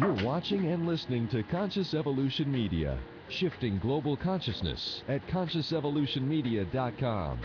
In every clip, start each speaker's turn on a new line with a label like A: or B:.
A: You're watching and listening to Conscious Evolution Media, shifting global consciousness at consciousevolutionmedia.com.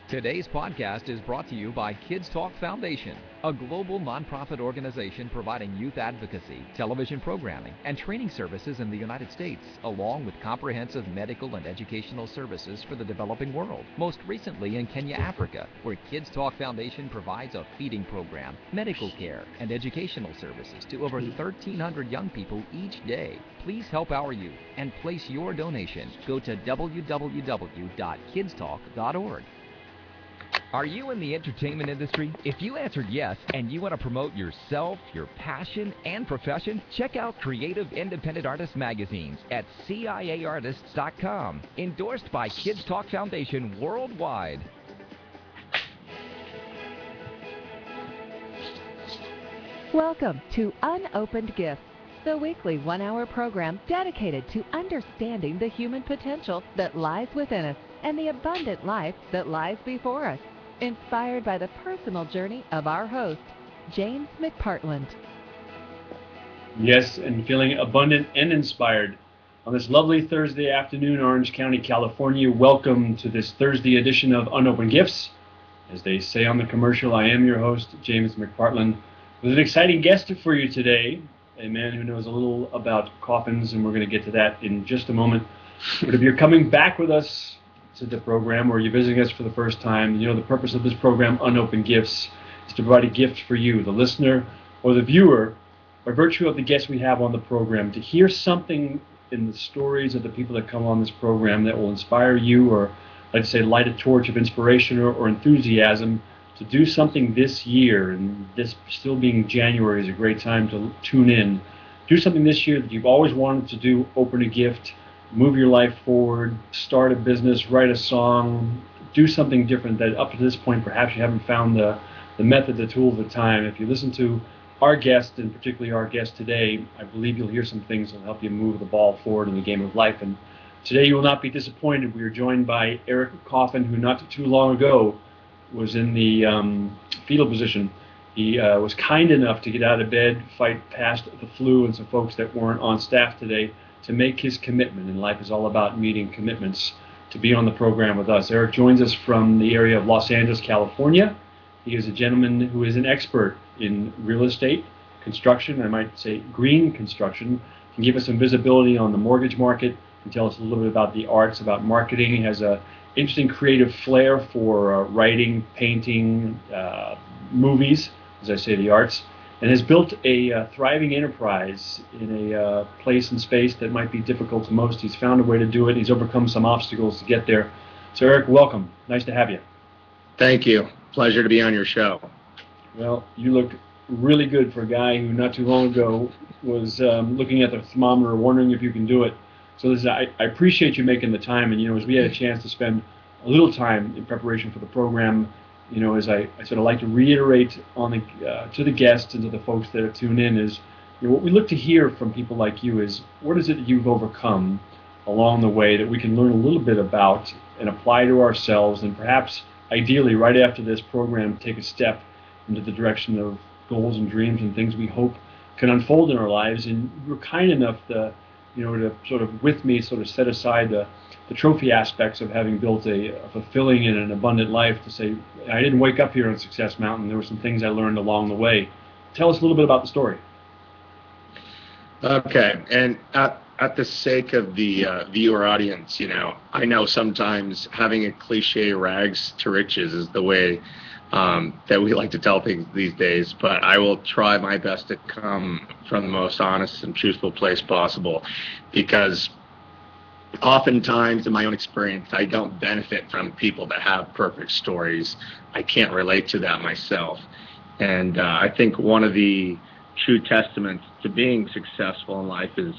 B: Today's podcast is brought to you by Kids Talk Foundation, a global nonprofit organization providing youth advocacy, television programming, and training services in the United States, along with comprehensive medical and educational services for the developing world, most recently in Kenya, Africa, where Kids Talk Foundation provides a feeding program, medical care, and educational services to over 1,300 young people each day. Please help our youth and place your donation. Go to www.kidstalk.org. Are you in the entertainment industry? If you answered yes and you want to promote yourself, your passion, and profession, check out Creative Independent Artist magazines at CIAartists.com, endorsed by Kids Talk Foundation worldwide.
C: Welcome to Unopened Gifts, the weekly one-hour program dedicated to understanding the human potential that lies within us and the abundant life that lies before us. Inspired by the personal journey of our host, James McPartland.
D: Yes, and feeling abundant and inspired. On this lovely Thursday afternoon, Orange County, California, welcome to this Thursday edition of Unopened Gifts. As they say on the commercial, I am your host, James McPartland, with an exciting guest for you today, a man who knows a little about coffins, and we're going to get to that in just a moment. But if you're coming back with us to the program, or you're visiting us for the first time, you know the purpose of this program, Unopened Gifts, is to provide a gift for you, the listener or the viewer, by virtue of the guests we have on the program, to hear something in the stories of the people that come on this program that will inspire you, or let's say light a torch of inspiration or enthusiasm to do something this year. And this still being January is a great time to tune in. Do something this year that you've always wanted to do. Open a gift, move your life forward, start a business, write a song, do something different that up to this point perhaps you haven't found the method, the tool, the time. If you listen to our guest, and particularly our guest today, I believe you'll hear some things that will help you move the ball forward in the game of life. And today you will not be disappointed. We are joined by Eric Coffin, who not too long ago was in the fetal position. He was kind enough to get out of bed, fight past the flu and some folks that weren't on staff today, to make his commitment. And life is all about meeting commitments, to be on the program with us. Eric joins us from the area of Los Angeles, California. He is a gentleman who is an expert in real estate, construction, I might say green construction, can give us some visibility on the mortgage market, and tell us a little bit about the arts, about marketing. He has an interesting creative flair for writing, painting, movies, as I say, the arts, and has built a thriving enterprise in a place and space that might be difficult to most. He's found a way to do it. He's overcome some obstacles to get there. So Eric, welcome. Nice to have you.
E: Thank you. Pleasure to be on your show.
D: Well, you look really good for a guy who not too long ago was looking at the thermometer, wondering if you can do it. So I appreciate you making the time. And, as we had a chance to spend a little time in preparation for the program, as I sort of like to reiterate on to the guests and to the folks that are tuned in is, what we look to hear from people like you is, what is it that you've overcome along the way that we can learn a little bit about and apply to ourselves, and perhaps ideally right after this program take a step into the direction of goals and dreams and things we hope can unfold in our lives. And you were kind enough to sort of with me sort of set aside the trophy aspects of having built a fulfilling and an abundant life, to say, I didn't wake up here on Success Mountain. There were some things I learned along the way. Tell us a little bit about the story.
E: Okay, and at the sake of the viewer audience, I know sometimes having a cliche rags to riches is the way that we like to tell things these days, but I will try my best to come from the most honest and truthful place possible, because oftentimes in my own experience, I don't benefit from people that have perfect stories. I can't relate to that myself. And I think one of the true testaments to being successful in life is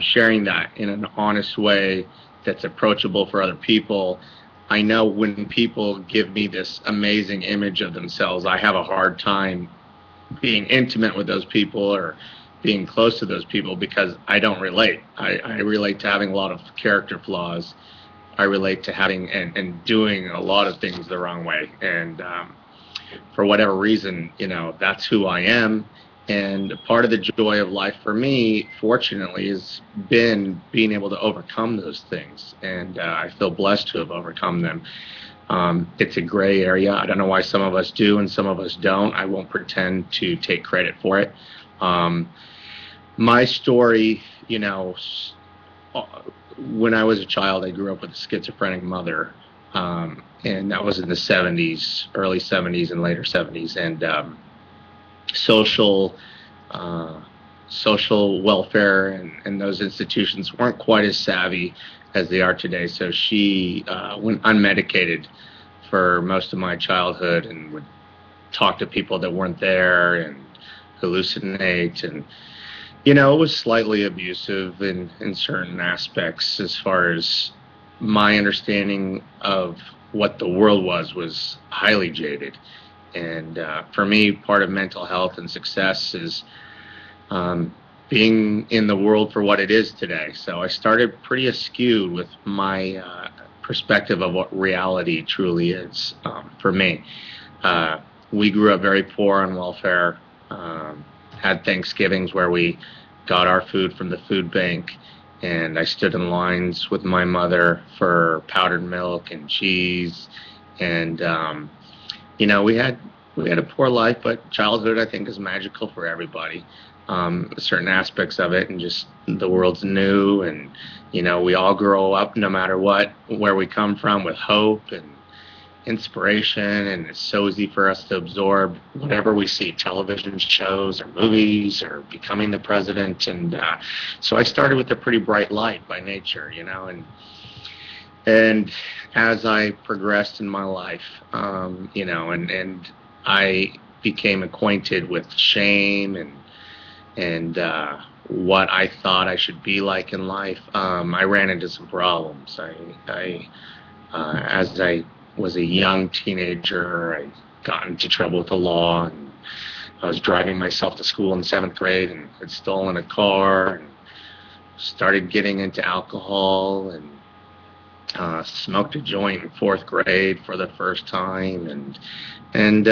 E: sharing that in an honest way that's approachable for other people. I know when people give me this amazing image of themselves, I have a hard time being intimate with those people or being close to those people, because I don't relate. I relate to having a lot of character flaws. I relate to having and doing a lot of things the wrong way. And for whatever reason, that's who I am. And part of the joy of life for me, fortunately, has been being able to overcome those things. And I feel blessed to have overcome them. It's a gray area. I don't know why some of us do and some of us don't. I won't pretend to take credit for it. My story, when I was a child, I grew up with a schizophrenic mother. And that was in the 70s, early 70s and later 70s. And social welfare and those institutions weren't quite as savvy as they are today. So she went unmedicated for most of my childhood and would talk to people that weren't there and hallucinate. And, it was slightly abusive in certain aspects as far as my understanding of what the world was highly jaded. And for me, part of mental health and success is being in the world for what it is today. So I started pretty askew with my perspective of what reality truly is for me. We grew up very poor on welfare, had Thanksgivings where we got our food from the food bank, and I stood in lines with my mother for powdered milk and cheese. And we had a poor life, but childhood, I think, is magical for everybody. Certain aspects of it, and just the world's new, and we all grow up, no matter where we come from, with hope and inspiration, and it's so easy for us to absorb whatever we see, television shows or movies or becoming the president. And so I started with a pretty bright light by nature, and as I progressed in my life, and I became acquainted with shame and what I thought I should be like in life, I ran into some problems. As I was a young teenager, I got into trouble with the law, and I was driving myself to school in 7th grade and had stolen a car, and started getting into alcohol, and smoked a joint in 4th grade for the first time, and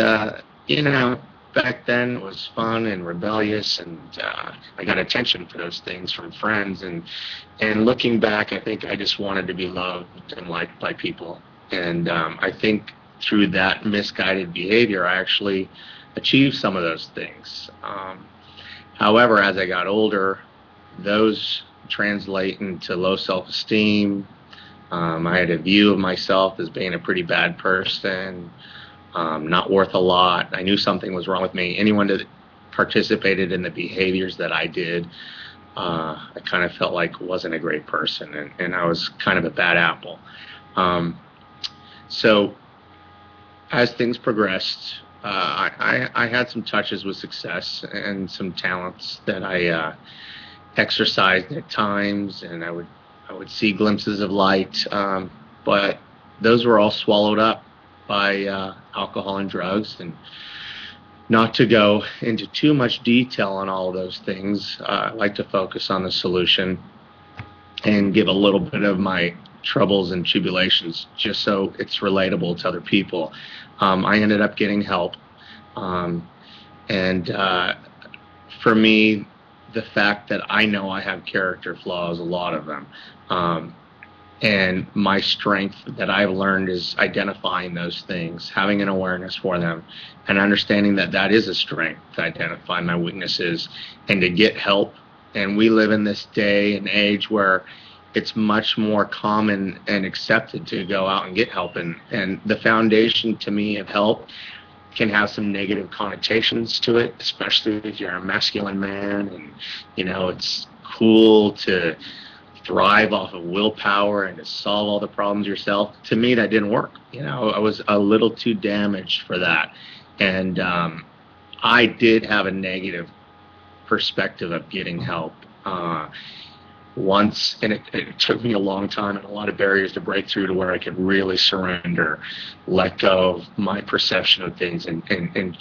E: back then it was fun and rebellious, and I got attention for those things from friends, and looking back, I think I just wanted to be loved and liked by people. And I think through that misguided behavior, I actually achieved some of those things. However, as I got older, those translate into low self-esteem. I had a view of myself as being a pretty bad person, not worth a lot. I knew something was wrong with me. Anyone that participated in the behaviors that I did, I kind of felt like wasn't a great person, and I was kind of a bad apple. So as things progressed, I had some touches with success and some talents that I exercised at times, and I would see glimpses of light, but those were all swallowed up by alcohol and drugs. And not to go into too much detail on all of those things, I like to focus on the solution and give a little bit of my troubles and tribulations just so it's relatable to other people. I ended up getting help, and for me, the fact that I know I have character flaws, a lot of them, and my strength that I've learned is identifying those things, having an awareness for them, and understanding that that is a strength, to identify my weaknesses and to get help. And we live in this day and age where it's much more common and accepted to go out and get help. And the foundation, to me, of help can have some negative connotations to it, especially if you're a masculine man, and it's cool to thrive off of willpower and to solve all the problems yourself. To me, that didn't work. I was a little too damaged for that, and I did have a negative perspective of getting help once, and it took me a long time and a lot of barriers to break through to where I could really surrender, let go of my perception of things, and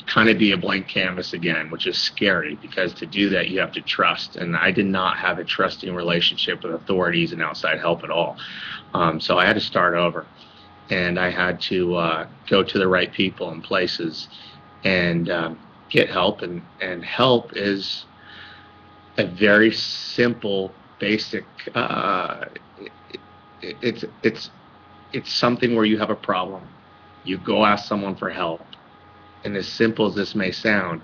E: kind of be a blank canvas again, which is scary, because to do that you have to trust, and I did not have a trusting relationship with authorities and outside help at all. So I had to start over, and I had to go to the right people and places, and get help, and help is a very simple, basic. It's something where you have a problem, you go ask someone for help, and as simple as this may sound,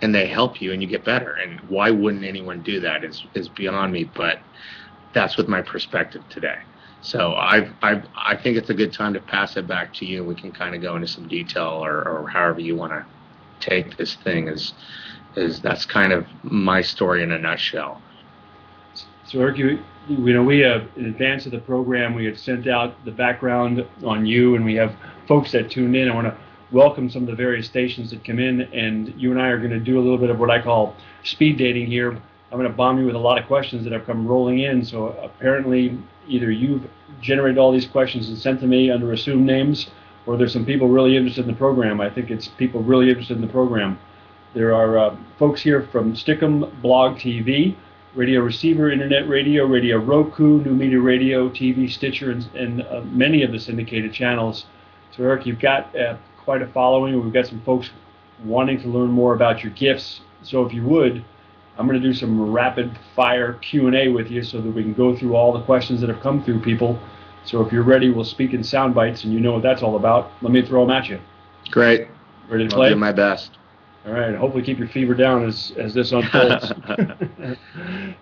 E: and they help you and you get better. And why wouldn't anyone do that is beyond me, but that's with my perspective today. So I think it's a good time to pass it back to you. We can kind of go into some detail, or however you want to take this thing. Is that's kind of my story in a nutshell.
D: So Eric, we in advance of the program, we had sent out the background on you, and we have folks that tuned in. I want to welcome some of the various stations that come in, and you and I are going to do a little bit of what I call speed dating here. I'm going to bomb you with a lot of questions that have come rolling in. So apparently either you've generated all these questions and sent to me under assumed names, or there's some people really interested in the program. I think it's people really interested in the program. There are folks here from Stickum Blog TV, Radio Receiver, Internet Radio, Radio Roku, New Media Radio, TV Stitcher, and many of the syndicated channels. So Eric, you've got quite a following. We've got some folks wanting to learn more about your gifts. So if you would, I'm going to do some rapid fire Q&A with you so that we can go through all the questions that have come through people. So if you're ready, we'll speak in sound bites, and you know what that's all about. Let me throw them at you.
E: Great.
D: Ready to play?
E: I'll do my best.
D: All right. Hopefully keep your fever down as this unfolds.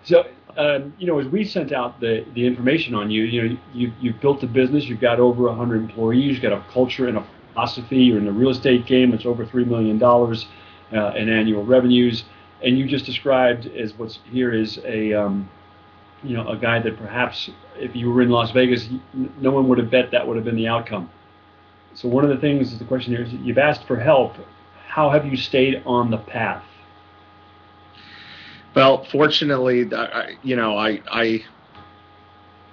D: So, as we sent out the information on you, you've built a business. You've got over 100 employees. You've got a culture and a philosophy. You're in the real estate game. It's over $3 million in annual revenues. And you just described as what's here is a guy that perhaps if you were in Las Vegas, no one would have bet that would have been the outcome. So one of the things, the question here is, you've asked for help. How have you stayed on the path?
E: Well, fortunately,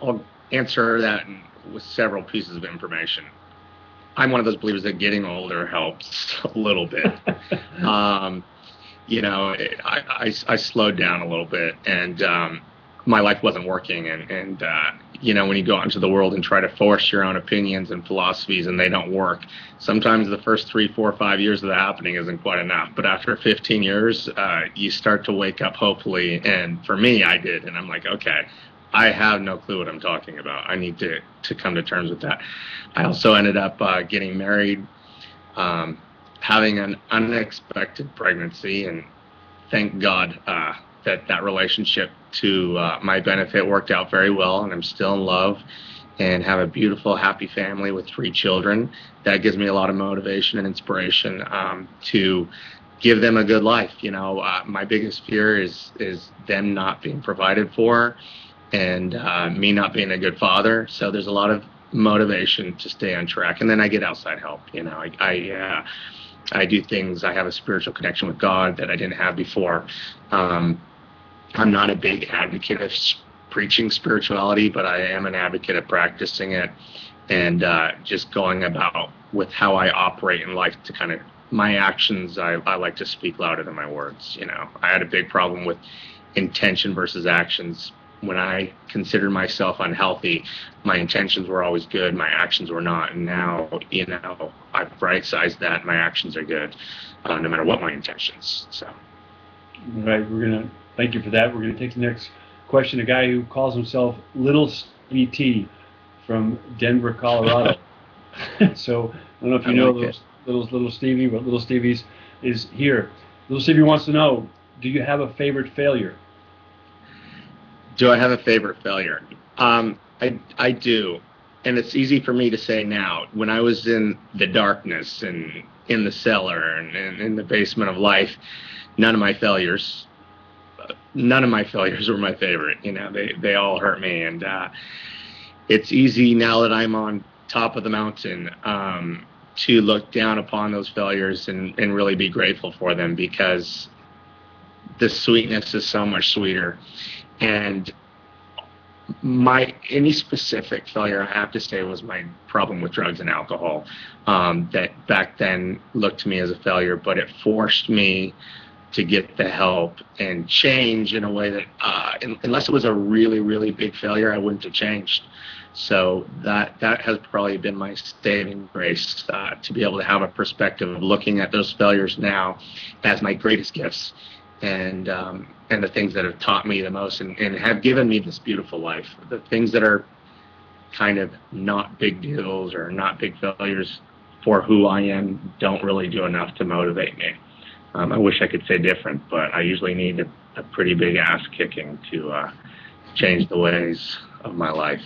E: I'll answer that with several pieces of information. I'm one of those believers that getting older helps a little bit. I slowed down a little bit, and my life wasn't working. And when you go out into the world and try to force your own opinions and philosophies and they don't work, sometimes the first 3, 4, 5 years of that happening isn't quite enough. But after 15 years, you start to wake up, hopefully. And for me, I did. And I'm like, okay, I have no clue what I'm talking about. I need to come to terms with that. I also ended up getting married, having an unexpected pregnancy, and thank God that relationship to my benefit worked out very well, and I'm still in love and have a beautiful, happy family with 3 children. That gives me a lot of motivation and inspiration to give them a good life. My biggest fear is them not being provided for, and me not being a good father. So there's a lot of motivation to stay on track, and then I get outside help. I do things. I have a spiritual connection with God that I didn't have before. I'm not a big advocate of preaching spirituality, but I am an advocate of practicing it, and just going about with how I operate in life to kind of my actions. I like to speak louder than my words. I had a big problem with intention versus actions. When I considered myself unhealthy, my intentions were always good, my actions were not. And now, I've right-sized that. My actions are good, no matter what my intentions. So,
D: all right, thank you for that. We're gonna take the next question. A guy who calls himself Little Stevie T from Denver, Colorado. So I don't know if you know little Stevie, but Little Stevie's is here. Little Stevie wants to know: do you have a favorite failure?
E: Do I have a favorite failure? I do. And it's easy for me to say now. When I was in the darkness and in the cellar and in the basement of life, none of my failures were my favorite. They all hurt me. And it's easy now that I'm on top of the mountain to look down upon those failures and really be grateful for them, because the sweetness is so much sweeter. And any specific failure, I have to say, was my problem with drugs and alcohol. That back then looked to me as a failure, but it forced me to get the help and change in a way that, unless it was a really, really big failure, I wouldn't have changed. So that has probably been my saving grace, to be able to have a perspective of looking at those failures now as my greatest gifts, and the things that have taught me the most and have given me this beautiful life. The things that are kind of not big deals or not big failures for who I am don't really do enough to motivate me. I wish I could say different, but I usually need a pretty big ass kicking to change the ways of my life.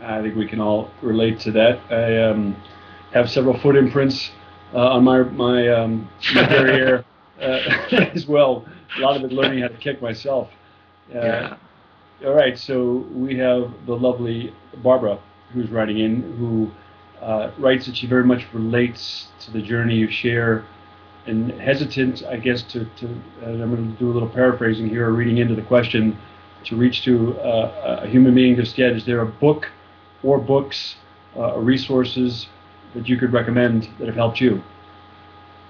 D: I think we can all relate to that. I have several foot imprints on my derriere as well. A lot of it learning how to kick myself.
E: Yeah.
D: All right, so we have the lovely Barbara who's writing in, who writes that she very much relates to the journey you share, and hesitant, I guess, to I'm going to do a little paraphrasing here, or reading into the question, to reach to a human being just yet. Is there a book or books or resources that you could recommend that have helped you?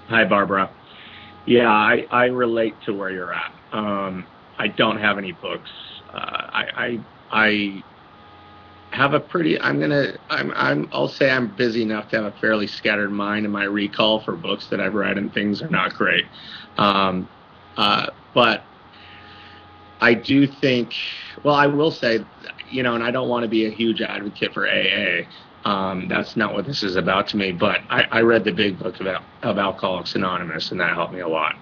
E: Hi, Barbara. Yeah, I relate to where you're at. I don't have any books. I have a pretty, I'll say I'm busy enough to have a fairly scattered mind, and my recall for books that I've read and things are not great. But I do think, well, I will say, and I don't want to be a huge advocate for AA. That's not what this is about to me, but I read the big book of Alcoholics Anonymous, and that helped me a lot.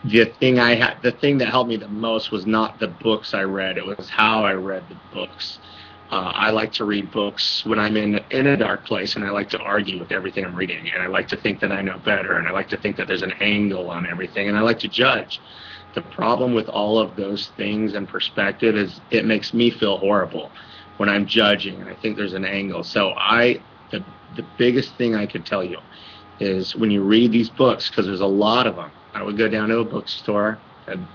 E: The thing that helped me the most was not the books I read, it was how I read the books. I like to read books when I'm in a dark place, and I like to argue with everything I'm reading, and I like to think that I know better, and I like to think that there's an angle on everything, and I like to judge. The problem with all of those things and perspective is it makes me feel horrible when I'm judging, and I think there's an angle. So the biggest thing I could tell you is when you read these books, because there's a lot of them, I would go down to a bookstore,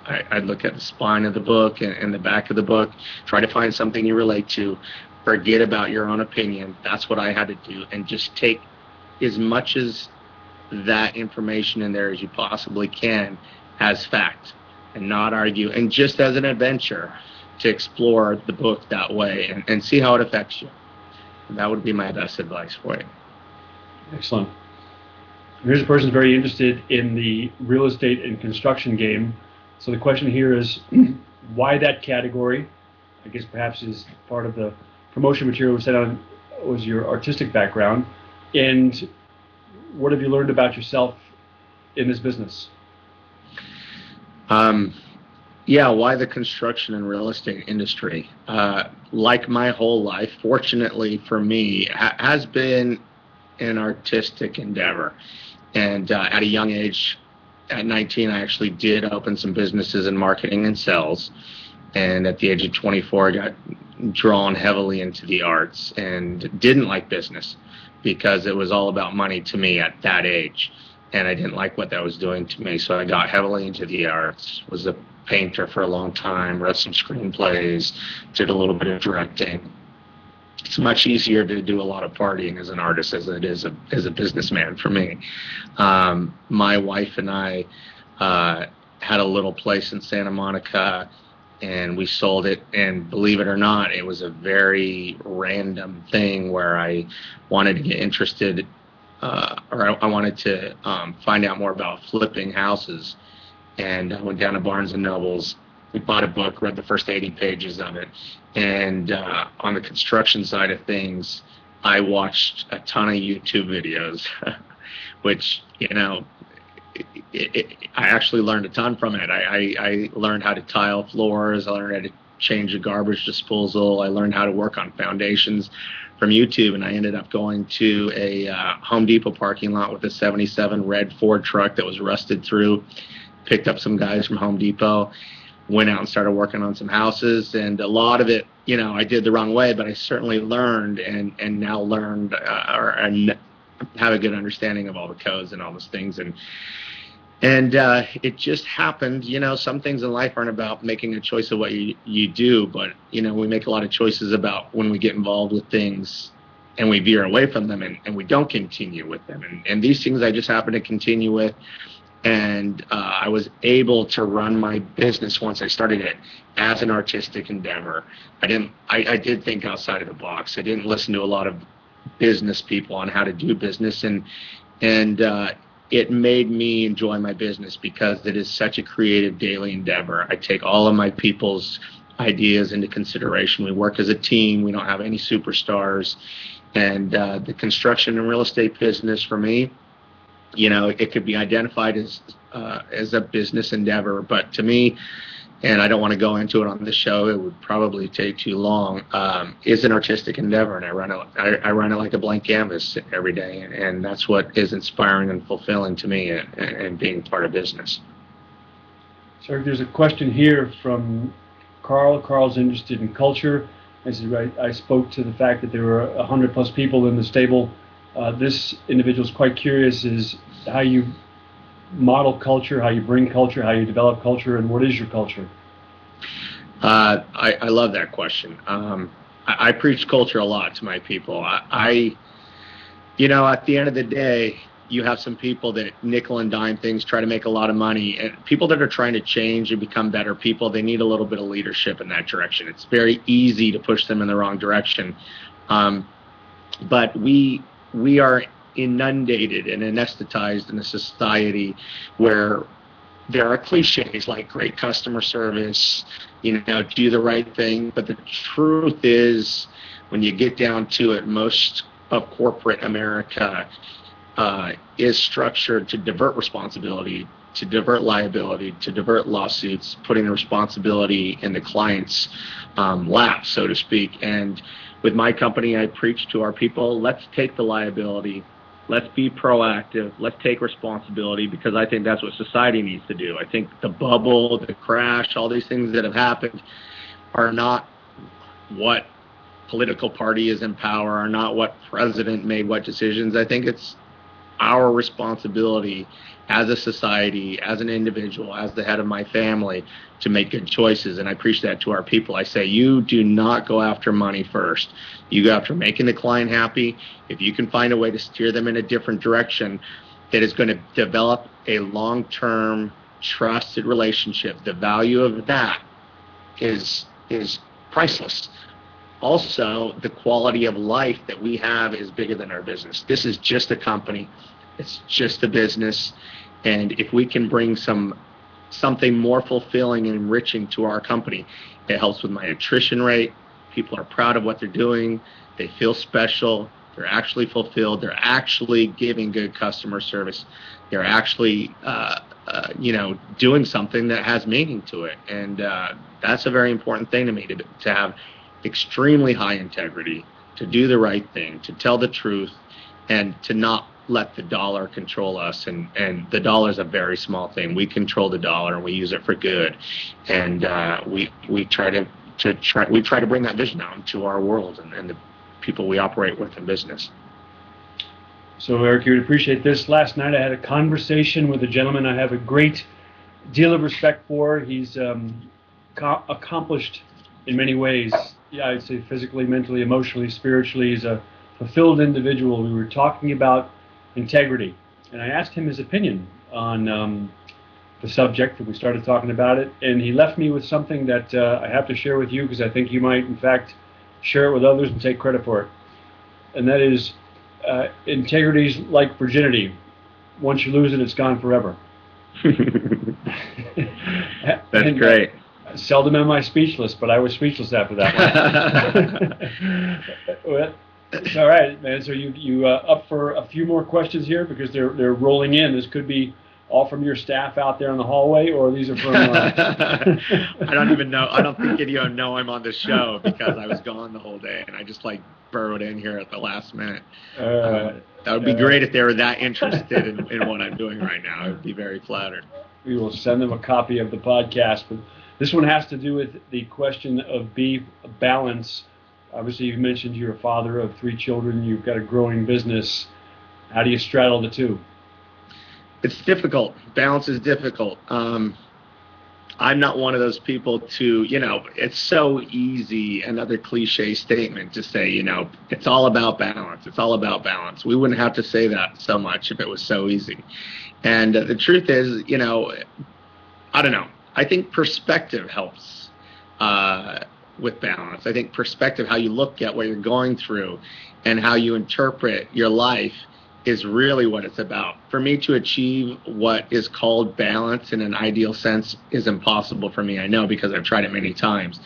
E: I'd look at the spine of the book and the back of the book, try to find something you relate to, forget about your own opinion. That's what I had to do, and just take as much as that information in there as you possibly can as fact, and not argue, and just as an adventure to explore the book that way and see how it affects you. And that would be my best advice for you.
D: Excellent. Here's a person who's very interested in the real estate and construction game. So the question here is, why that category? I guess perhaps is part of the promotion material we set on was your artistic background. And what have you learned about yourself in this business?
E: Why the construction and real estate industry? Like my whole life, fortunately for me, has been an artistic endeavor. And at a young age, at 19, I actually did open some businesses in marketing and sales. And at the age of 24, I got drawn heavily into the arts and didn't like business because it was all about money to me at that age. And I didn't like what that was doing to me. So I got heavily into the arts, was a painter for a long time, wrote some screenplays, did a little bit of directing. It's much easier to do a lot of partying as an artist as it is as a businessman for me. My wife and I had a little place in Santa Monica, and we sold it, and believe it or not, it was a very random thing where I wanted to get interested, or I wanted to find out more about flipping houses, and I went down to Barnes & Noble's. We bought a book, read the first 80 pages of it, and on the construction side of things, I watched a ton of YouTube videos, which, I actually learned a ton from it. I learned how to tile floors, I learned how to change a garbage disposal, I learned how to work on foundations from YouTube, and I ended up going to a Home Depot parking lot with a 77 red Ford truck that was rusted through, picked up some guys from Home Depot, went out and started working on some houses, and a lot of it, I did the wrong way, but I certainly learned and now learned and have a good understanding of all the codes and all those things. And it just happened, some things in life aren't about making a choice of what you do, but, we make a lot of choices about when we get involved with things and we veer away from them and we don't continue with them. And these things I just happen to continue with. And I was able to run my business once I started it as an artistic endeavor. I did think outside of the box. I didn't listen to a lot of business people on how to do business, and it made me enjoy my business because it is such a creative daily endeavor. I take all of my people's ideas into consideration. We work as a team. We don't have any superstars. And the construction and real estate business for me, it could be identified as a business endeavor, but to me, and I don't want to go into it on this show, it would probably take too long, is an artistic endeavor, and I run it like a blank canvas every day, and that's what is inspiring and fulfilling to me and being part of business.
D: Sir, there's a question here from Carl. Carl's interested in culture. I spoke to the fact that there were 100+ people in the stable. This individual is quite curious is how you model culture, how you bring culture, how you develop culture, and what is your culture?
E: I love that question. I preach culture a lot to my people. At the end of the day, you have some people that nickel and dime things, try to make a lot of money, and people that are trying to change and become better people, they need a little bit of leadership in that direction. It's very easy to push them in the wrong direction. But we are inundated and anesthetized in a society where there are cliches like great customer service, do the right thing. But the truth is, when you get down to it, most of corporate America is structured to divert responsibility, to divert liability, to divert lawsuits, putting the responsibility in the client's lap, so to speak. And with my company, I preach to our people, let's take the liability. Let's be proactive. Let's take responsibility, because I think that's what society needs to do. I think the bubble, the crash, all these things that have happened are not what political party is in power, are not what president made what decisions. I think it's our responsibility as a society, as an individual, as the head of my family, to make good choices. And I preach that to our people. I say, you do not go after money first. You go after making the client happy. If you can find a way to steer them in a different direction that is going to develop a long-term trusted relationship, the value of that is priceless. Also, the quality of life that we have is bigger than our business. This is just a company. It's just a business. And if we can bring something more fulfilling and enriching to our company, it helps with my attrition rate. People are proud of what they're doing. They feel special. They're actually fulfilled. They're actually giving good customer service. They're actually, doing something that has meaning to it. And that's a very important thing to me, to have extremely high integrity, to do the right thing, to tell the truth, and to not let the dollar control us. And the dollar is a very small thing. We control the dollar, and we use it for good. And we try to bring that vision out into our world and the people we operate with in business.
D: So, Eric, you would appreciate this. Last night I had a conversation with a gentleman I have a great deal of respect for. He's accomplished in many ways. Yeah, I'd say physically, mentally, emotionally, spiritually. He's a fulfilled individual. We were talking about integrity, and I asked him his opinion on the subject, and we started talking about it, and he left me with something that I have to share with you, because I think you might, in fact, share it with others and take credit for it. And that is, integrity's like virginity. Once you lose it, it's gone forever.
E: That's great.
D: Seldom am I speechless, but I was speechless after that one. Well, all right, man. So you up for a few more questions here, because they're rolling in. This could be all from your staff out there in the hallway, or these are from...
E: I don't even know. I don't think any of them know I'm on the show, because I was gone the whole day, and I just burrowed in here at the last minute. That would be great if they were that interested in what I'm doing right now. I would be very flattered.
D: We will send them a copy of the podcast. But this one has to do with the question of balance. Obviously, you mentioned you're a father of 3 children. You've got a growing business. How do you straddle the two?
E: It's difficult. Balance is difficult. I'm not one of those people to, it's so easy, another cliche statement to say, it's all about balance. It's all about balance. We wouldn't have to say that so much if it was so easy. And the truth is, I don't know. I think perspective helps with balance. I think perspective, how you look at what you're going through and how you interpret your life, is really what it's about. For me to achieve what is called balance in an ideal sense is impossible for me. I know, because I've tried it many times.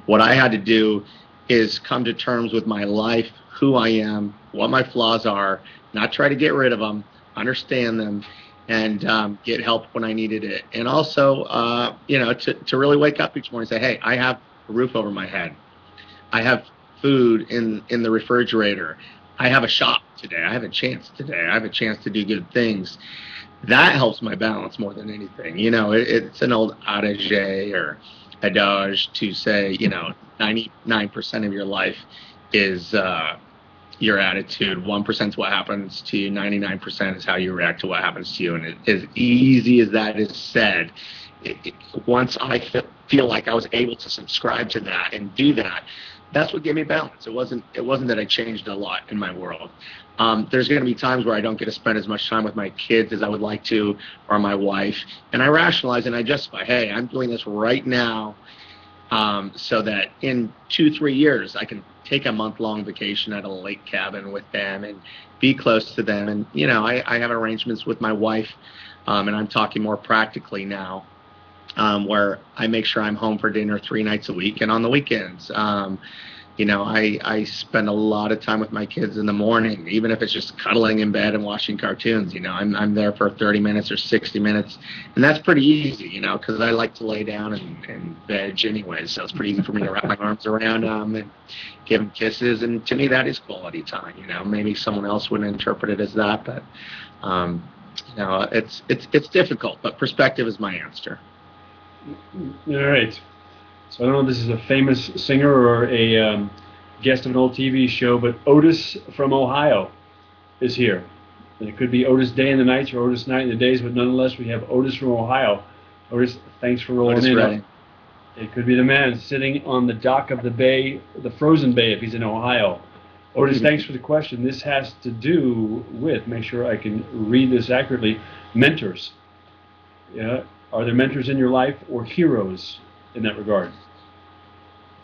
E: What I had to do is come to terms with my life, who I am, what my flaws are, not try to get rid of them, understand them, and get help when I needed it. And also, to really wake up each morning and say, hey, I have a roof over my head. I have food in the refrigerator. I have a shop today. I have a chance today. I have a chance to do good things. That helps my balance more than anything. It's an old adage or adage to say, 99% of your life is your attitude. 1% is what happens to you. 99% is how you react to what happens to you. And as easy as that is said, once I feel like I was able to subscribe to that and do that, that's what gave me balance. It wasn't that I changed a lot in my world. There's going to be times where I don't get to spend as much time with my kids as I would like to, or my wife, and I rationalize and I justify, hey, I'm doing this right now so that in 2-3 years I can take a month-long vacation at a lake cabin with them and be close to them. And I have arrangements with my wife, and I'm talking more practically now, where I make sure I'm home for dinner 3 nights a week and on the weekends. I spend a lot of time with my kids in the morning, even if it's just cuddling in bed and watching cartoons. I'm there for 30 minutes or 60 minutes, and that's pretty easy, because I like to lay down and veg anyway, so it's pretty easy for me to wrap my arms around them and give them kisses, and to me that is quality time. Maybe someone else wouldn't interpret it as that, but it's difficult, but perspective is my answer.
D: All right. So I don't know if this is a famous singer or a guest of an old TV show, but Otis from Ohio is here. And it could be Otis Day in the nights or Otis Night in the days, but nonetheless, we have Otis from Ohio. Otis, thanks for rolling in.
E: Ready.
D: It could be the man sitting on the dock of the bay, the frozen bay, if he's in Ohio. Otis, thanks for the question. This has to do with, make sure I can read this accurately, mentors. Yeah. Are there mentors in your life or heroes in that regard?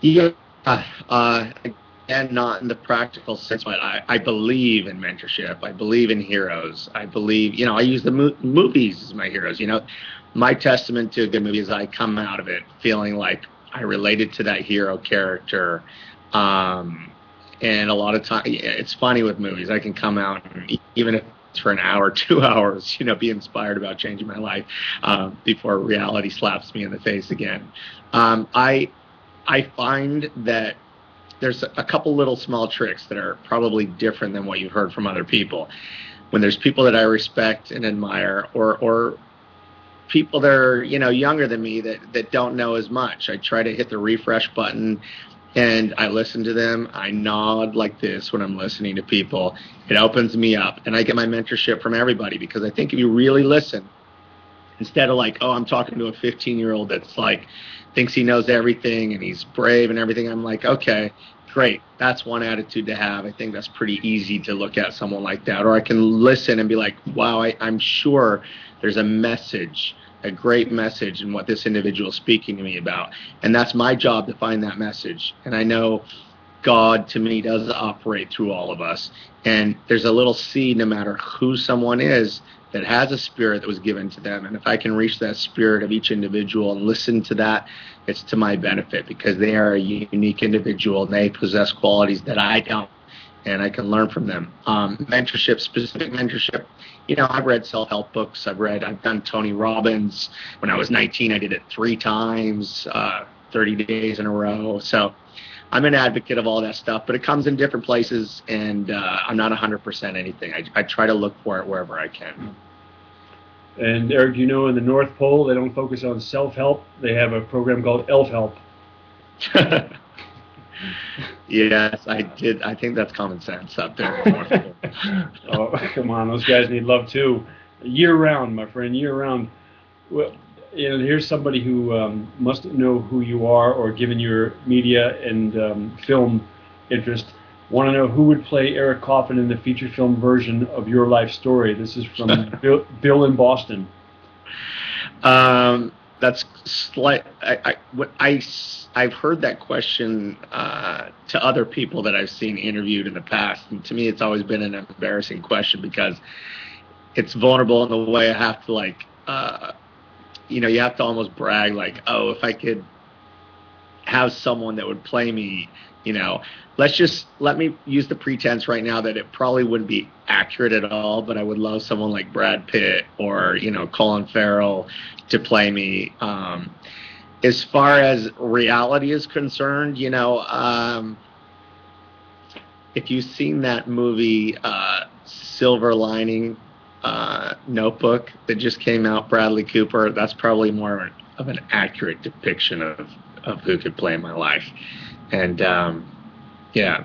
E: Yeah, and not in the practical sense, but I believe in mentorship. I believe in heroes. I believe, I use the movies as my heroes. My testament to a good movie is I come out of it feeling like I related to that hero character. And a lot of time, it's funny with movies. I can come out, and even if for an hour, 2 hours, be inspired about changing my life before reality slaps me in the face again. I find that there's a couple little small tricks that are probably different than what you've heard from other people. When there's people that I respect and admire, or people that are younger than me that don't know as much, I try to hit the refresh button and I listen to them. I nod like this when I'm listening to people. It opens me up, and I get my mentorship from everybody, because I think if you really listen, instead of like, oh, I'm talking to a 15-year-old that's like thinks he knows everything and he's brave and everything, I'm like, okay, great. That's one attitude to have. I think that's pretty easy to look at someone like that. Or I can listen and be like, wow, I'm sure there's a message, a great message in what this individual is speaking to me about. And that's my job, to find that message. And I know God, to me, does operate through all of us. And there's a little seed, no matter who someone is, that has a spirit that was given to them. And if I can reach that spirit of each individual and listen to that, it's to my benefit, because they are a unique individual and they possess qualities that I don't, and I can learn from them. Mentorship, specific mentorship. I've read self-help books. I've done Tony Robbins. When I was 19, I did it 3 times, 30 days in a row. So I'm an advocate of all that stuff, but it comes in different places, and I'm not 100% anything. I try to look for it wherever I can.
D: And Eric, in the North Pole, they don't focus on self-help. They have a program called Elf-Help.
E: Yes, I did. I think that's common sense up there in the North Pole.
D: Oh, come on. Those guys need love too. Year-round, my friend, year-round. Well, here's somebody who must know who you are, or given your media and film interest, want to know who would play Eric Coffin in the feature film version of your life story. This is from Bill in Boston.
E: That's slight. I've heard that question to other people that I've seen interviewed in the past, and to me, it's always been an embarrassing question because it's vulnerable in the way I have to you have to almost brag, like, oh, if I could have someone that would play me, let me use the pretense right now that it probably wouldn't be accurate at all, but I would love someone like Brad Pitt or, Colin Farrell to play me. As far as reality is concerned, if you've seen that movie, Silver Lining Notebook that just came out, Bradley Cooper, that's probably more of an accurate depiction of who could play my life. And yeah.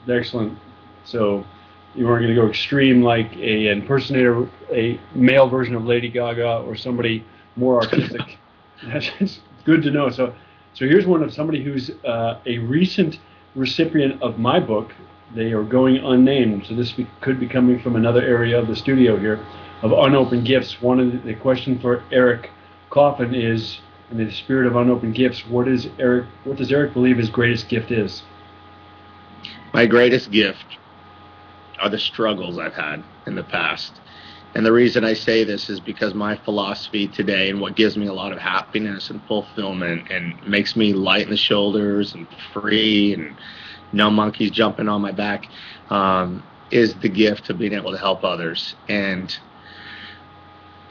D: Excellent. So you weren't going to go extreme like a impersonator, a male version of Lady Gaga, or somebody more artistic. That's good to know. So here's one of somebody who's a recent recipient of my book. They are going unnamed, so this could be coming from another area of the studio here, of unopened gifts. One of the question for Eric Coffin is, in the spirit of unopened gifts, what does Eric believe his greatest gift is?
E: My greatest gift are the struggles I've had in the past. And the reason I say this is because my philosophy today, and what gives me a lot of happiness and fulfillment and makes me light in the shoulders and free and no monkeys jumping on my back, is the gift of being able to help others. And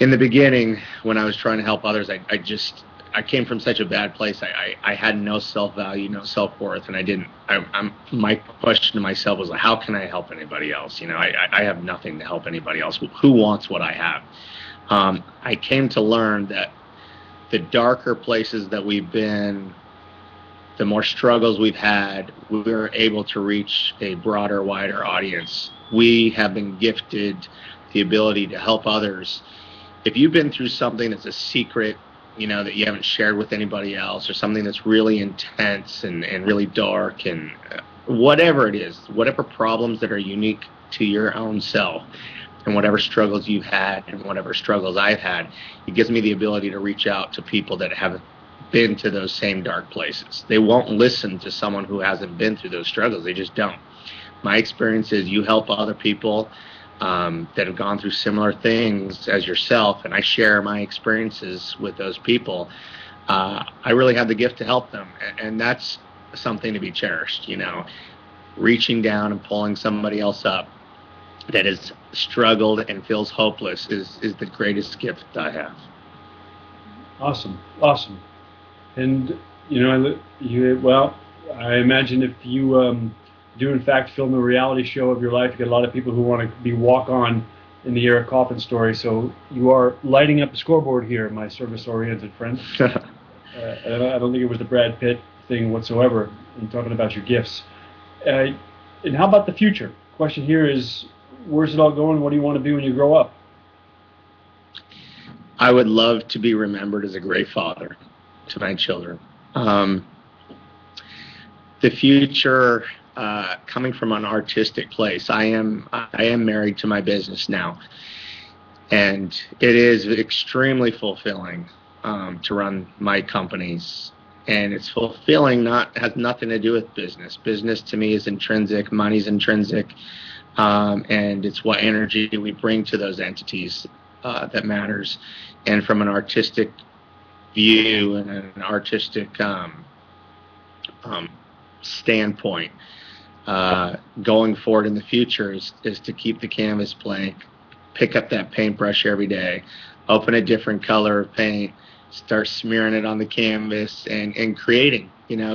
E: in the beginning, when I was trying to help others, I came from such a bad place. I had no self-value, no self-worth, and my question to myself was, like, how can I help anybody else? I have nothing to help anybody else. Who wants what I have? I came to learn that the darker places that we've been, the more struggles we've had, we're able to reach a broader, wider audience. We have been gifted the ability to help others. If you've been through something that's a secret, that you haven't shared with anybody else, or something that's really intense and really dark, and whatever it is, whatever problems that are unique to your own self, and whatever struggles you've had and whatever struggles I've had, it gives me the ability to reach out to people that haven't been to those same dark places. They won't listen to someone who hasn't been through those struggles. They just don't. My experience is you help other people that have gone through similar things as yourself, and I share my experiences with those people. I really have the gift to help them, and that's something to be cherished. Reaching down and pulling somebody else up that has struggled and feels hopeless is the greatest gift I have.
D: Awesome. And I imagine if you do in fact film a reality show of your life, you get a lot of people who want to be walk-on in the Eric Coffin story. So you are lighting up the scoreboard here, my service-oriented friend. And I don't think it was the Brad Pitt thing whatsoever in talking about your gifts. And how about the future? Question here is, where's it all going? What do you want to be when you grow up?
E: I would love to be remembered as a great father to my children. The future, coming from an artistic place, I am married to my business now, and it is extremely fulfilling to run my companies. And it's fulfilling, has nothing to do with business. Business to me is intrinsic, money's intrinsic, and it's what energy we bring to those entities that matters. And from an artistic view and an artistic standpoint, going forward in the future is to keep the canvas blank, pick up that paintbrush every day, open a different color of paint, start smearing it on the canvas, and creating.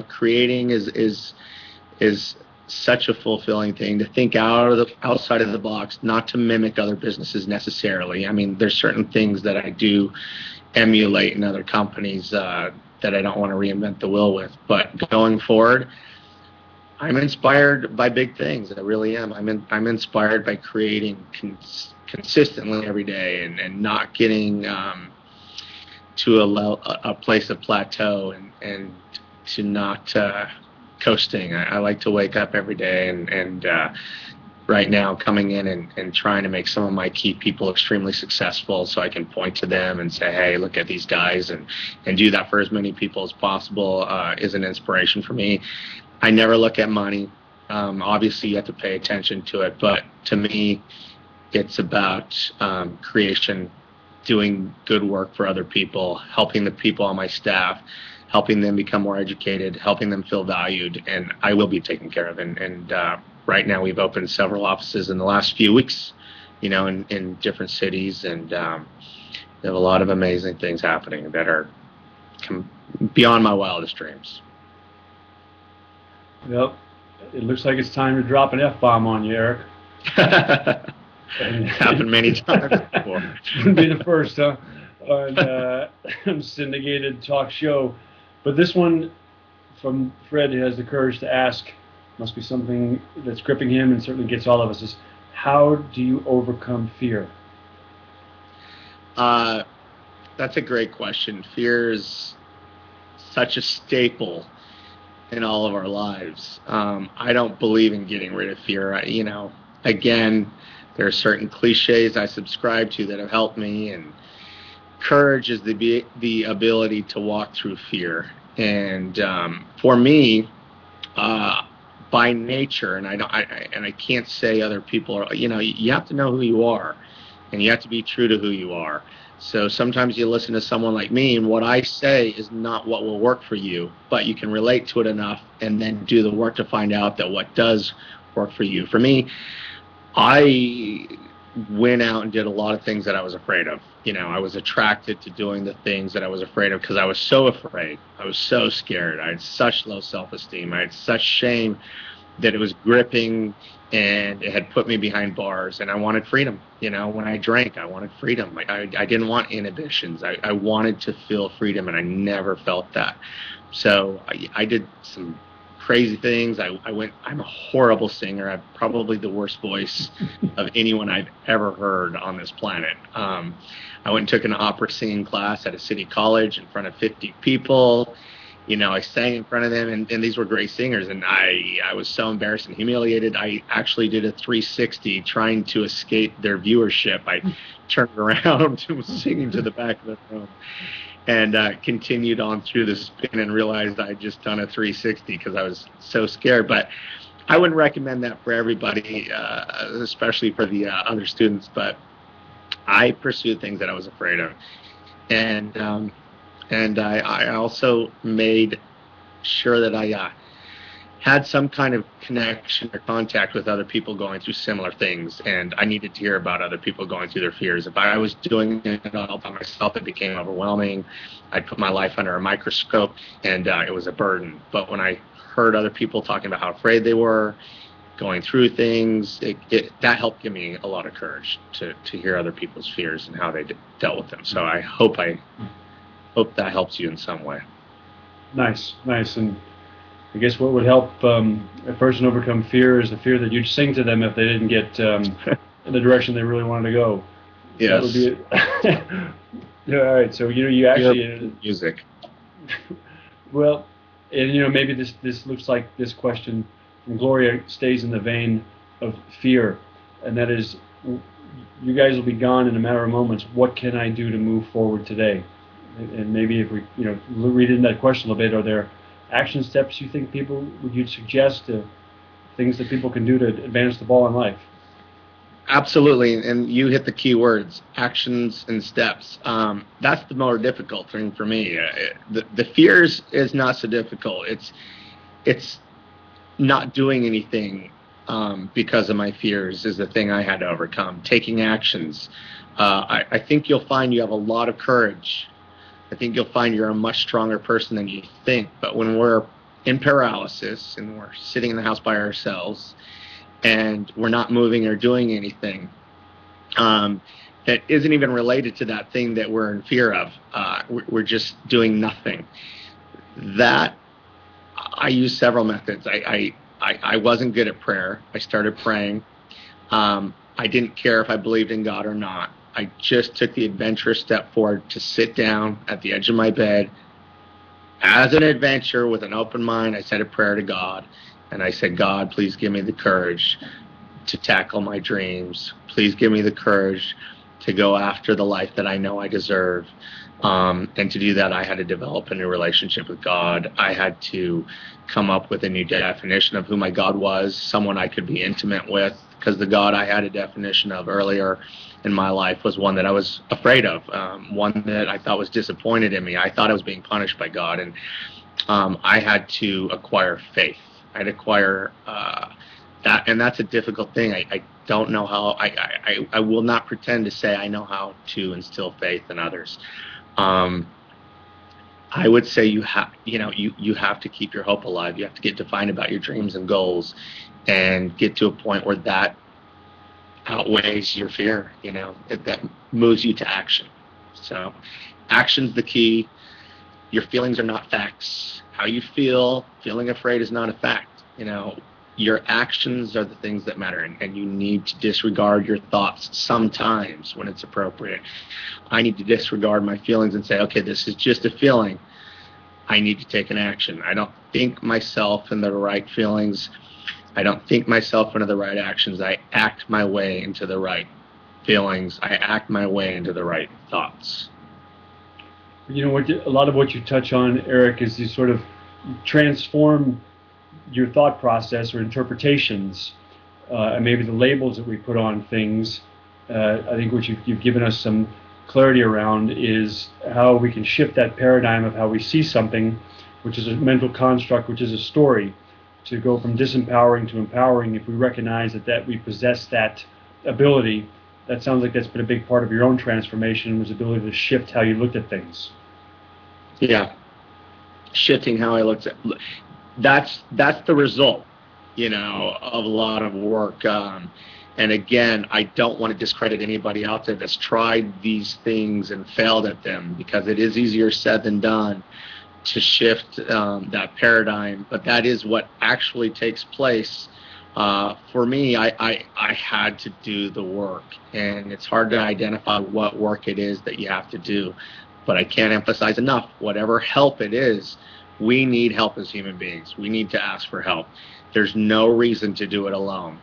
E: Creating is such a fulfilling thing, to think outside of the box, not to mimic other businesses necessarily. I mean, there's certain things that I do emulate in other companies that I don't want to reinvent the wheel with. But going forward, I'm inspired by big things. I really am. I'm inspired by creating consistently every day, and not getting to a place of plateau and to not coasting. I like to wake up every day and right now coming in and trying to make some of my key people extremely successful so I can point to them and say, hey, look at these guys, and do that for as many people as possible is an inspiration for me. I never look at money. Obviously, you have to pay attention to it, but to me, it's about creation, doing good work for other people, helping the people on my staff, helping them become more educated, helping them feel valued, and I will be taken care of. And right now, we've opened several offices in the last few weeks, in different cities, and we have a lot of amazing things happening that are beyond my wildest dreams.
D: Well, it looks like it's time to drop an F-bomb on you, Eric.
E: Happened many times before.
D: Wouldn't be the first, huh? On syndicated talk show. But this one from Fred, who has the courage to ask, must be something that's gripping him and certainly gets all of us, is how do you overcome fear?
E: That's a great question. Fear is such a staple in all of our lives. I don't believe in getting rid of fear. Again, there are certain cliches I subscribe to that have helped me, and courage is the ability to walk through fear. And for me, by nature, and I can't say other people are. You have to know who you are, and you have to be true to who you are. So sometimes you listen to someone like me, and what I say is not what will work for you, but you can relate to it enough and then do the work to find out that what does work for you. For me, I went out and did a lot of things that I was afraid of. I was attracted to doing the things that I was afraid of because I was so afraid. I was so scared. I had such low self-esteem. I had such shame that it was gripping, and it had put me behind bars, and I wanted freedom. When I drank, I wanted freedom. I didn't want inhibitions. I wanted to feel freedom, and I never felt that. So I did some crazy things. I'm a horrible singer. I have probably the worst voice of anyone I've ever heard on this planet. I went and took an opera singing class at a city college in front of 50 people. I sang in front of them, and these were great singers, and I was so embarrassed and humiliated. I actually did a 360 trying to escape their viewership. I turned around and was singing to the back of the room, and continued on through the spin and realized I'd just done a 360 because I was so scared. But I wouldn't recommend that for everybody, especially for the other students. But I pursued things that I was afraid of. And I also made sure that I had some kind of connection or contact with other people going through similar things, and I needed to hear about other people going through their fears. If I was doing it all by myself, it became overwhelming. I'd put my life under a microscope, and it was a burden. But when I heard other people talking about how afraid they were, going through things, that helped give me a lot of courage to hear other people's fears and how they dealt with them. So I hope that helps you in some way.
D: Nice. And I guess what would help a person overcome fear is the fear that you'd sing to them if they didn't get in the direction they really wanted to go.
E: Yes.
D: That would be it. Yeah, all right. So you actually
E: music.
D: Well, and maybe this looks like this question from Gloria stays in the vein of fear, and that is, you guys will be gone in a matter of moments. What can I do to move forward today? And maybe if we, read into that question a little bit, are there action steps you think you'd suggest, things that people can do to advance the ball in life?
E: Absolutely, and you hit the key words, actions and steps. That's the more difficult thing for me. The fears is not so difficult. It's not doing anything because of my fears is the thing I had to overcome. Taking actions. I think you'll find you have a lot of courage. I think you'll find you're a much stronger person than you think. But when we're in paralysis and we're sitting in the house by ourselves and we're not moving or doing anything that isn't even related to that thing that we're in fear of, we're just doing nothing. That I use several methods. I wasn't good at prayer. I started praying. I I didn't care if I believed in God or not. I just took the adventurous step forward to sit down at the edge of my bed as an adventure with an open mind. I said a prayer to God, and I said, God, please give me the courage to tackle my dreams. Please give me the courage to go after the life that I know I deserve. And to do that, I had to develop a new relationship with God. I had to come up with a new definition of who my God was, someone I could be intimate with, because the God I had a definition of earlier in my life was one that I was afraid of, one that I thought was disappointed in me. I thought I was being punished by God, and I had to acquire faith. I had to acquire that, and that's a difficult thing. I don't know how. I will not pretend to say I know how to instill faith in others. I would say you have to keep your hope alive. You have to get defined about your dreams and goals, and get to a point where that outweighs your fear. That moves you to action. So, action's the key. Your feelings are not facts. How you feel, feeling afraid, is not a fact. Your actions are the things that matter, and you need to disregard your thoughts sometimes when it's appropriate. I need to disregard my feelings and say, okay, this is just a feeling. I need to take an action. I don't think myself into the right feelings. I don't think myself into the right actions. I act my way into the right feelings. I act my way into the right thoughts.
D: A lot of what you touch on, Eric, is you sort of transform your thought process or interpretations, and maybe the labels that we put on things. I think what you've given us some clarity around is how we can shift that paradigm of how we see something, which is a mental construct, which is a story, to go from disempowering to empowering. If we recognize that we possess that ability, that sounds like that's been a big part of your own transformation, was the ability to shift how you looked at things.
E: Yeah, shifting how I looked at. That's the result, of a lot of work. And again, I don't want to discredit anybody out there that's tried these things and failed at them, because it is easier said than done to shift that paradigm. But that is what actually takes place. For me, I had to do the work, and it's hard to identify what work it is that you have to do. But I can't emphasize enough, whatever help it is, we need help as human beings. We need to ask for help. There's no reason to do it alone.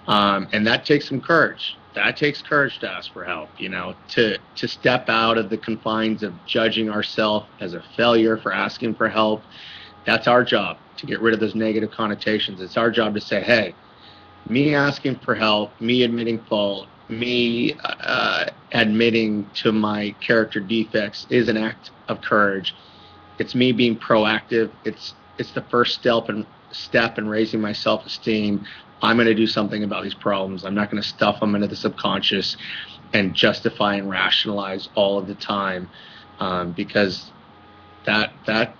E: And that takes some courage. That takes courage to ask for help, to step out of the confines of judging ourselves as a failure for asking for help. That's our job, to get rid of those negative connotations. It's our job to say, hey, me asking for help, me admitting fault, me admitting to my character defects is an act of courage. It's me being proactive. It's the first step in raising my self-esteem. I'm going to do something about these problems. I'm not going to stuff them into the subconscious and justify and rationalize all of the time, because that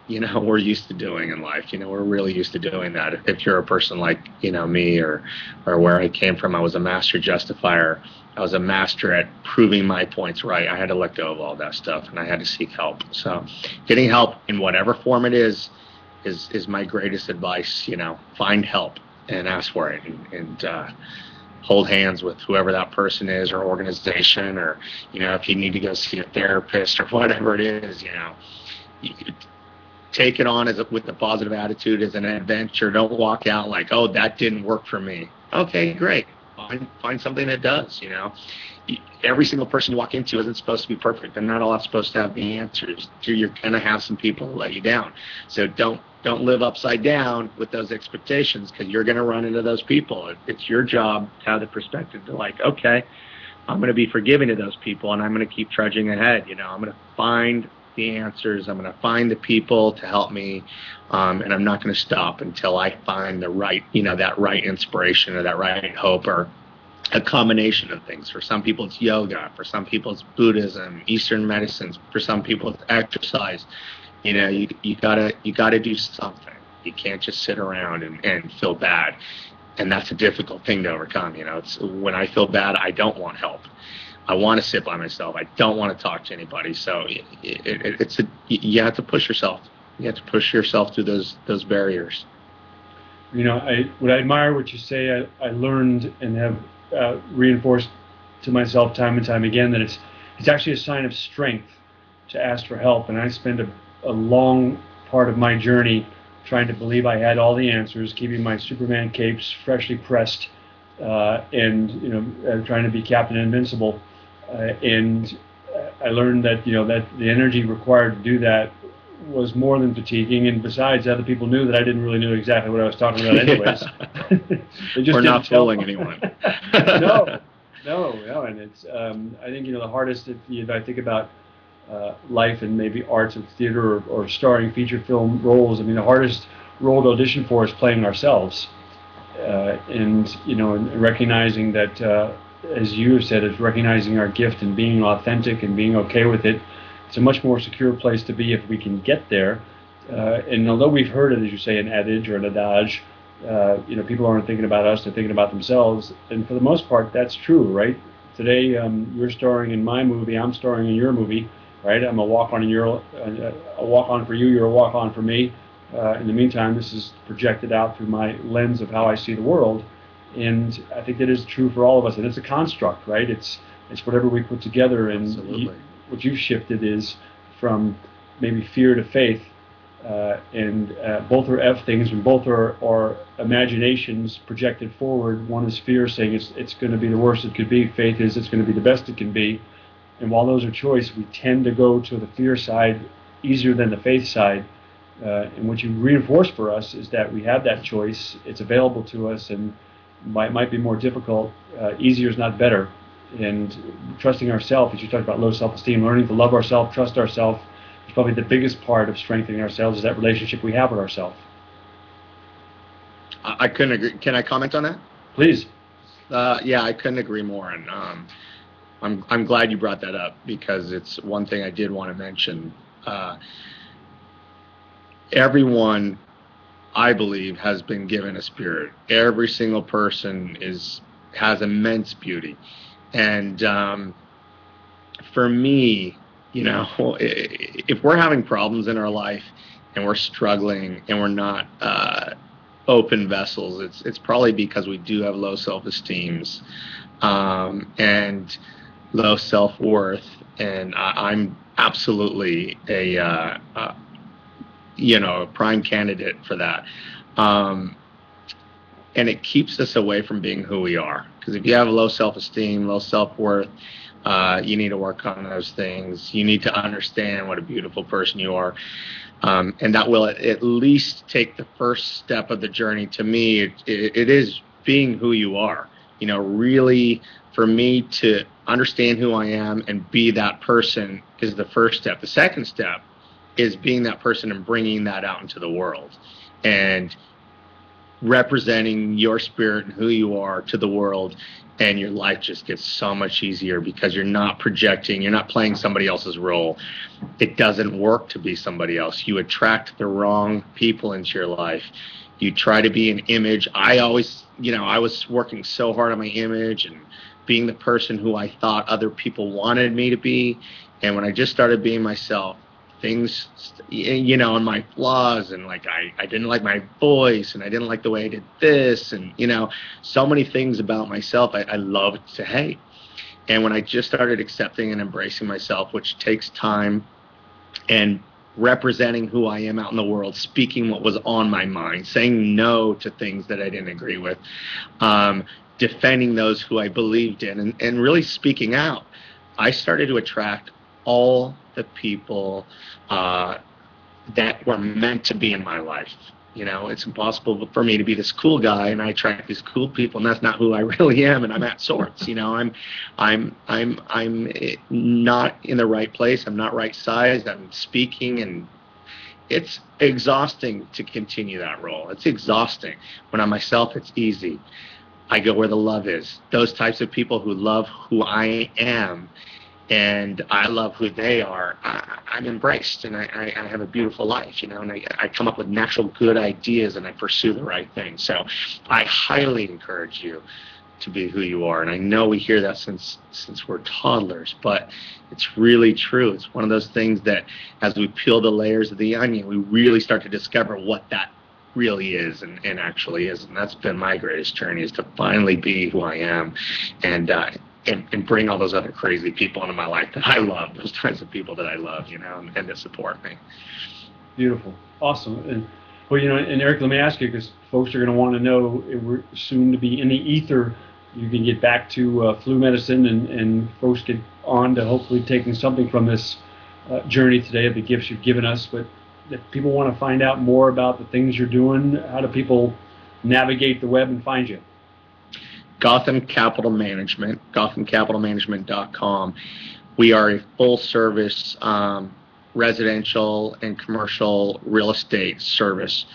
E: we're used to doing in life. We're really used to doing that. If you're a person like me or where I came from, I was a master justifier. I was a master at proving my points right. I had to let go of all that stuff, and I had to seek help. So getting help in whatever form it is my greatest advice. Find help and ask for it, and hold hands with whoever that person is or organization, or if you need to go see a therapist or whatever it is, you could take it on with a positive attitude, as an adventure. Don't walk out like, oh, that didn't work for me. Okay, great. Find something that does. Every single person you walk into isn't supposed to be perfect. They're not all supposed to have the answers. You're going to have some people who let you down. So don't live upside down with those expectations, because you're going to run into those people. It's your job to have the perspective to okay, I'm going to be forgiving to those people, and I'm going to keep trudging ahead. I'm going to find the answers. I'm going to find the people to help me, and I'm not going to stop until I find the right, that right inspiration or that right hope, or a combination of things. For some people it's yoga, for some people it's Buddhism, Eastern medicines, for some people it's exercise. You gotta do something. You can't just sit around and feel bad, and that's a difficult thing to overcome. It's when I feel bad, I don't want help. I want to sit by myself. I don't want to talk to anybody. So you have to push yourself. You have to push yourself through those barriers.
D: I admire what you say. I learned and have reinforced to myself time and time again that it's actually a sign of strength to ask for help. And I spent a long part of my journey trying to believe I had all the answers, keeping my Superman capes freshly pressed, and trying to be Captain Invincible. And I learned that that the energy required to do that was more than fatiguing, and besides, other people knew that I didn't really know exactly what I was talking about anyways. They just
E: We're not fooling anyone.
D: No, and it's I think the hardest, if I think about life and maybe arts of theater or starring feature film roles, I mean the hardest role to audition for is playing ourselves, and recognizing that, as you have said, is recognizing our gift and being authentic and being okay with it. It's a much more secure place to be if we can get there. And although we've heard it, as you say, an adage or an adage, people aren't thinking about us; they're thinking about themselves. And for the most part, that's true, right? Today, you're starring in my movie. I'm starring in your movie, right? I'm a walk-on, and you're a walk-on for you. You're a walk-on for me. In the meantime, this is projected out through my lens of how I see the world, and I think that is true for all of us. And it's a construct, right? It's whatever we put together. And what you've shifted is from maybe fear to faith. And both are F things, and both are imaginations projected forward. One is fear, saying it's going to be the worst it could be. Faith is it's going to be the best it can be. And while those are choice, we tend to go to the fear side easier than the faith side. And what you reinforce for us is that we have that choice. It's available to us, and might be more difficult. Easier is not better. And trusting ourselves, as you talked about low self-esteem, learning to love ourselves, trust ourselves, is probably the biggest part of strengthening ourselves, is that relationship we have with ourselves.
E: I couldn't agree. Can I comment on that?
D: Please.
E: Yeah, I couldn't agree more. And I'm glad you brought that up, because it's one thing I did want to mention. Everyone, I believe, has been given a spirit. Every single person has immense beauty. And for me, if we're having problems in our life and we're struggling and we're not open vessels, it's probably because we do have low self-esteems and low self-worth. And I'm absolutely a prime candidate for that. And it keeps us away from being who we are. Because if you have low self-esteem, low self-worth, you need to work on those things. You need to understand what a beautiful person you are. And that will at least take the first step of the journey. To me, it is being who you are. Really, for me to understand who I am and be that person is the first step. The second step is being that person and bringing that out into the world. And representing your spirit and who you are to the world, and your life just gets so much easier because you're not projecting, you're not playing somebody else's role. It doesn't work to be somebody else. You attract the wrong people into your life. You try to be an image. I always, I was working so hard on my image and being the person who I thought other people wanted me to be. And when I just started being myself, things, and my flaws, and I didn't like my voice, and I didn't like the way I did this, and so many things about myself I loved to hate. And when I just started accepting and embracing myself, which takes time, and representing who I am out in the world, speaking what was on my mind, saying no to things that I didn't agree with, defending those who I believed in, and really speaking out, I started to attract all the people that were meant to be in my life. It's impossible for me to be this cool guy and I attract these cool people, and that's not who I really am. And I'm at sorts. I'm not in the right place. I'm not right sized. I'm speaking, and it's exhausting to continue that role. It's exhausting. When I'm myself, it's easy. I go where the love is. Those types of people who love who I am and I love who they are, I'm embraced, and I have a beautiful life, and I come up with natural good ideas, and I pursue the right thing. So I highly encourage you to be who you are. And I know we hear that since we're toddlers, but it's really true. It's one of those things that as we peel the layers of the onion, we really start to discover what that really is and actually is. And that's been my greatest journey, is to finally be who I am, and bring all those other crazy people into my life that I love, those kinds of people that I love, and to support me.
D: Beautiful. Awesome. And well, and Eric, let me ask you, because folks are going to want to know, we're soon to be in the ether. You can get back to flu medicine, and folks get on to hopefully taking something from this journey today of the gifts you've given us. But if people want to find out more about the things you're doing, how do people navigate the web and find you?
E: Gotham Capital Management, GothamCapitalManagement.com. We are a full-service residential and commercial real estate service.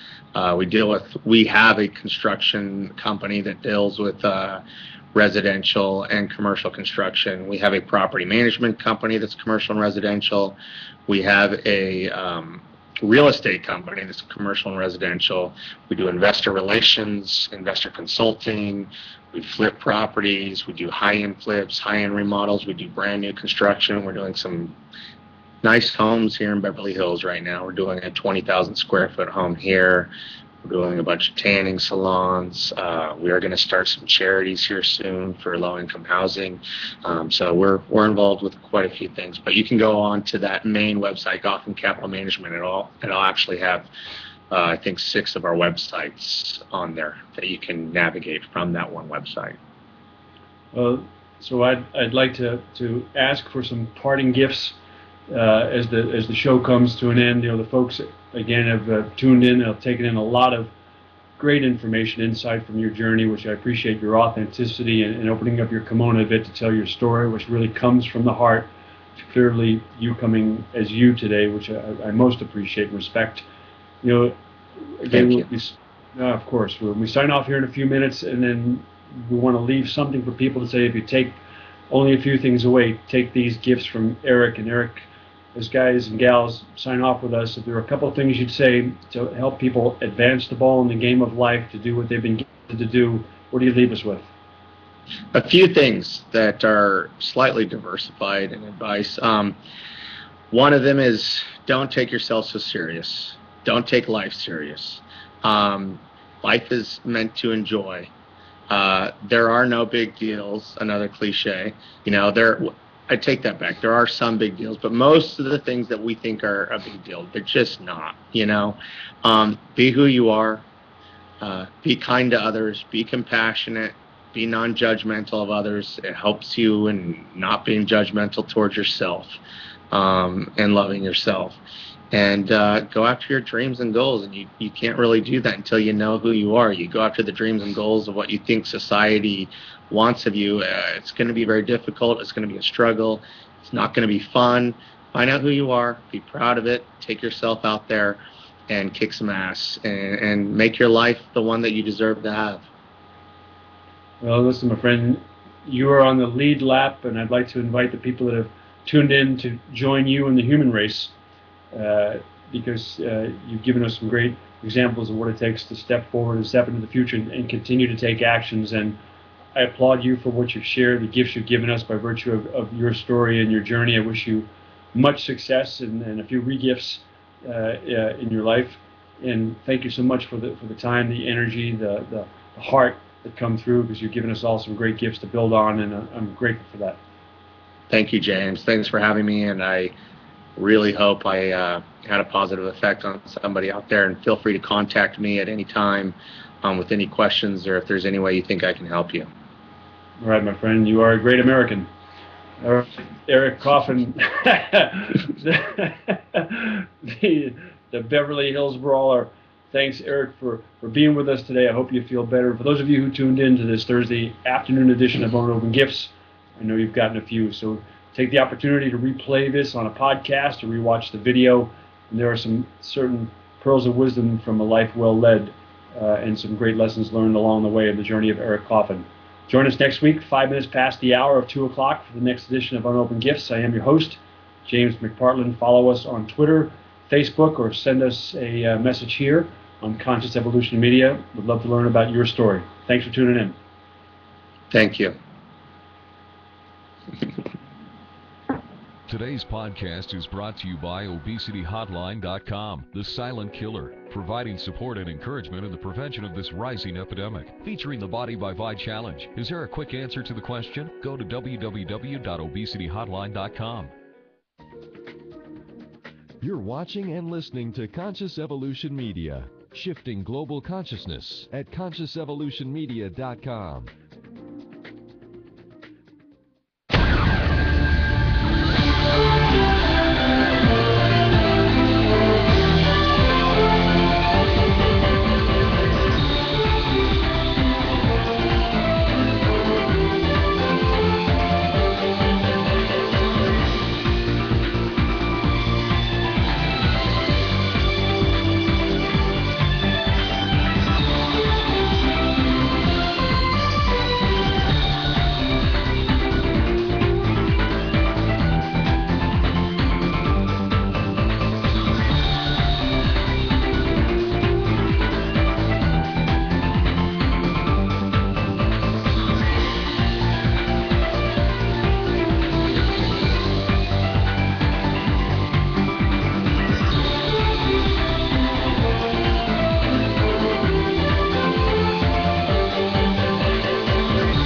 E: We have a construction company that deals with residential and commercial construction. We have a property management company that's commercial and residential. We have a real estate company that's commercial and residential. We do investor relations, investor consulting. We flip properties. We do high-end flips, high-end remodels. We do brand new construction. We're doing some nice homes here in Beverly Hills right now. We're doing a 20,000 square foot home here. We're doing a bunch of tanning salons. We are going to start some charities here soon for low-income housing. So we're involved with quite a few things. But you can go on to that main website, Gotham Capital Management. It'll actually have, I think, 6 of our websites on there that you can navigate from that one website.
D: So I'd like to ask for some parting gifts as the show comes to an end. The folks again have tuned in and have taken in a lot of great information, insight from your journey, which I appreciate your authenticity and opening up your kimono a bit to tell your story, which really comes from the heart. Clearly, you coming as you today, which I most appreciate and respect. Again, of course, we sign off here in a few minutes, and then we want to leave something for people to say. If you take only a few things away, take these gifts from Eric. And Eric, as guys and gals sign off with us, if there are a couple of things you'd say to help people advance the ball in the game of life, to do what they've been gifted to do, what do you leave us with?
E: A few things that are slightly diversified in advice. One of them is, don't take yourself so serious. Don't take life serious. Life is meant to enjoy. There are no big deals, another cliche. I take that back. There are some big deals, but most of the things that we think are a big deal, they're just not. Be who you are. Be kind to others. Be compassionate. Be non-judgmental of others. It helps you in not being judgmental towards yourself, and loving yourself. And go after your dreams and goals. And you can't really do that until you know who you are. You go after the dreams and goals of what you think society wants of you. It's going to be very difficult. It's going to be a struggle. It's not going to be fun. Find out who you are. Be proud of it. Take yourself out there and kick some ass and make your life the one that you deserve to have.
D: Well, listen, my friend, you are on the lead lap, and I'd like to invite the people that have tuned in to join you in the human race, because you've given us some great examples of what it takes to step forward and step into the future and continue to take actions. And I applaud you for what you've shared, the gifts you've given us by virtue of your story and your journey. I wish you much success and a few re-gifts in your life. And thank you so much for the time, the energy, the heart that come through, because you've given us all some great gifts to build on, and I'm grateful for that.
E: Thank you, James. Thanks for having me, and I really hope I had a positive effect on somebody out there. And feel free to contact me at any time with any questions, or if there's any way you think I can help you.
D: All right, my friend, you are a great American. Eric Coffin, the Beverly Hills Brawler. Thanks, Eric, for being with us today. I hope you feel better. For those of you who tuned in to this Thursday afternoon edition of Unopened Gifts, I know you've gotten a few, so take the opportunity to replay this on a podcast or rewatch the video. And there are some certain pearls of wisdom from a life well led, and some great lessons learned along the way of the journey of Eric Coffin. Join us next week, 5 minutes past the hour of 2 o'clock, for the next edition of Unopened Gifts. I am your host, James McPartland. Follow us on Twitter, Facebook, or send us a message here on Conscious Evolution Media. We'd love to learn about your story. Thanks for tuning in.
E: Thank you.
A: Today's podcast is brought to you by ObesityHotline.com, the silent killer, providing support and encouragement in the prevention of this rising epidemic. Featuring the Body by Vi Challenge. Is there a quick answer to the question? Go to www.obesityhotline.com. You're watching and listening to Conscious Evolution Media, shifting global consciousness at consciousevolutionmedia.com.